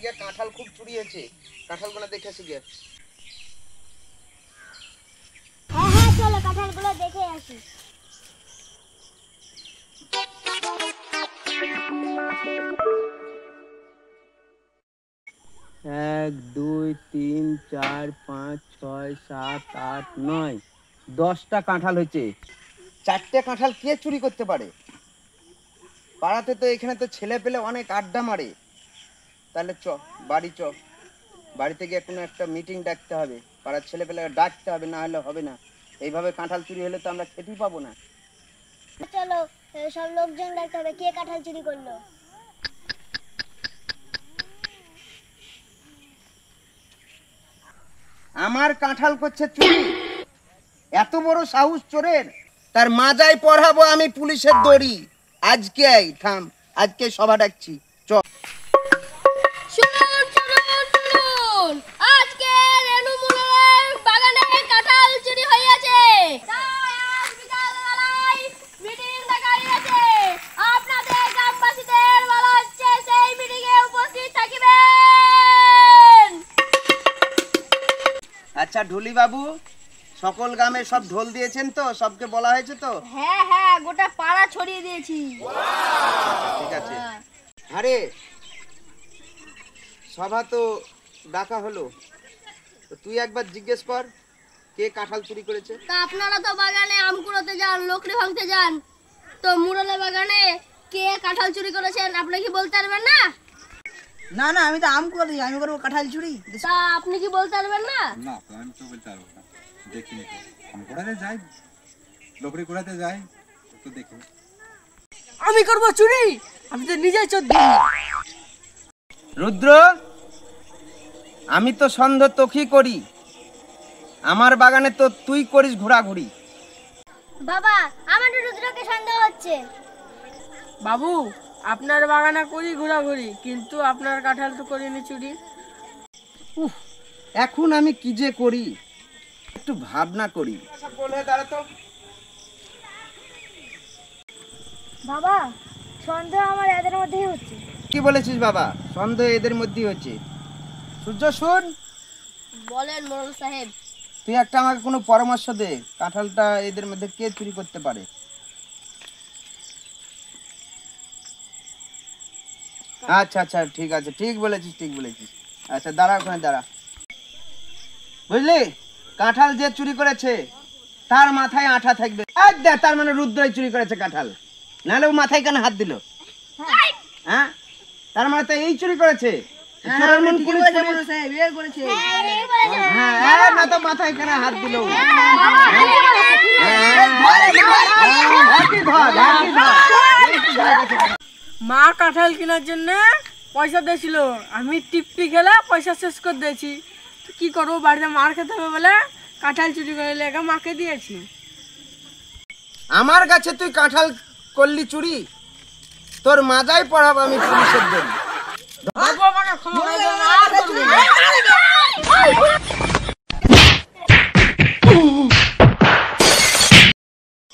গিয়ে কাঁঠাল খুব চুরি হয়েছে, কাঁঠালগুলো দেখে আসি গিয়ে। হ্যাঁ হ্যাঁ চলো কাঁঠালগুলো দেখে আসি। 1 2 3 4 5 6 7 8 9 10টা কাঁঠাল হয়েছে। 4টে কাঁঠাল কে চুরি করতে পারে? পাড়াতে তো এখানে তো ছেলে পেলে অনেক আড্ডা মারে। তাহলে চ বাড়ি চ, বাড়িতে গিয়ে কোনো একটা মিটিং ডাকতে হবে, পাড়ার ছেলে পেলে ডাকতে হবে, না হলে হবে না। এইভাবে কাঁঠাল চুরি হলে তো আমরা খেতেই পাবো না। চলো সব লোকজন ডাকতে হবে, কে কাঁঠাল চুরি করলো। আমার কাঁঠাল করছে চুরি, এত বড় সাহস চোরের! তার মাজায় পড়াবো আমি পুলিশের দড়ি। আজকে থাম, আজকে সভা ডাকছি, চ। শুনুন শুনুন শুনুন, আজকে রেণুমুলের বাগানে কাঁঠাল চুরি হয়েছে, তাই আজ বিকালবেলায় মিটিং ডাকা হয়েছে। আপনাদের গ্রামবাসীদের বলা হচ্ছে সেই মিটিংয়ে উপস্থিত থাকিবেন। আচ্ছা ঢুলি বাবু, সকল গ্রামে সব ঢোল দিয়েছেন তো? সবকে বলা হয়েছে তো? হ্যাঁ হ্যাঁ, গোটা পাড়া ছড়িয়ে দিয়েছি। ঠিক আছে। আরে সভা তো ডাকা হলো, তো তুই একবার জিজ্ঞেস কর কে কাঁঠাল চুরি করেছে। তা আপনারা তো বাগানে আম কুড়োতে যান, লকড়ি ভাঙতে যান, তো মুরলের বাগানে কে কাঁঠাল চুরি করেছেন আপনি কি বলতে পারবেন না? না না, আমি তো আম করি, আমি করবো কাঁঠাল চুরি? তা আপনি কি বলতে পারবেন না? না তো আমি তো বলতে পারবো না, দেখিনি তো। আম কুড়াতে যাই, লকড়ি কুড়াতে যাই, তো দেখি। আমি করবো চুরি? আমি তো নিজে চোদ্দ। রুদ্র, আমি তো সন্দেহ তোকেই করি, আমার বাগানে তো তুই করিস ঘোরাঘুরি। বাবা, আমার রুদ্রকে সন্দেহ হচ্ছে। বাবু, আপনার বাগানে করি ঘোরাঘুরি, কিন্তু আপনার কাঁঠাল তো করিনি চুরি। এখন আমি কি যে করি, একটু ভাবনা করি। বাবা, সন্দেহ আমার এদের মধ্যেই হচ্ছে। কি বলেছিস বাবা? সন্দেহ এদের মধ্যেই হচ্ছে। সূর্য শুন, বলেন মোড়ল সাহেব। তুই একটা আমাকে কোনো পরামর্শ দে, কাঁঠালটা এদের মধ্যে কে চুরি করতে পারে? আচ্ছা আচ্ছা, ঠিক আছে, ঠিক বলেছিস, ঠিক বলেছিস। আচ্ছা দাঁড়া, ওখানে দাঁড়া। বুঝলি, কাঁঠাল যে চুরি করেছে তার মাথায় আঠা থাকবে। তার মানে রুদ্রই চুরি করেছে কাঁঠাল, নাহলে ও মাথায় কেন হাত দিল? হ্যাঁ, তার মানে তো এই চুরি করেছে। চোরের মন পুলিশ করেছে। হ্যাঁ, না তো মাথায় কেন হাত দিল? মা কাঁঠাল কেনার জন্য পয়সা দিয়েছিল, আমি টিপ্পি খেলে পয়সা শেষ করে দিয়েছি। তো কি করবো, বাড়িতে মার খেতে হবে বলে কাঁঠাল চুরি করে লেগে মাকে দিয়েছি। আমার কাছে তুই কাঁঠাল করলি চুরি, তোর মাজায় পড়াবো আমি পুলিশের দড়ি। বাবু, আমাকে ক্ষমা করে দেন, আর করবো না।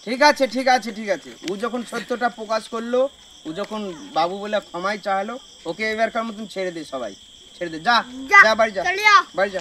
ঠিক আছে ঠিক আছে ঠিক আছে, ও যখন সত্যটা প্রকাশ করলো, ও যখন বাবু বলে ক্ষমাই চাইলো, ওকে এবারকার মতন ছেড়ে দে, সবাই ছেড়ে দে। যা যা বাড়ি যা, বাড়ি যা।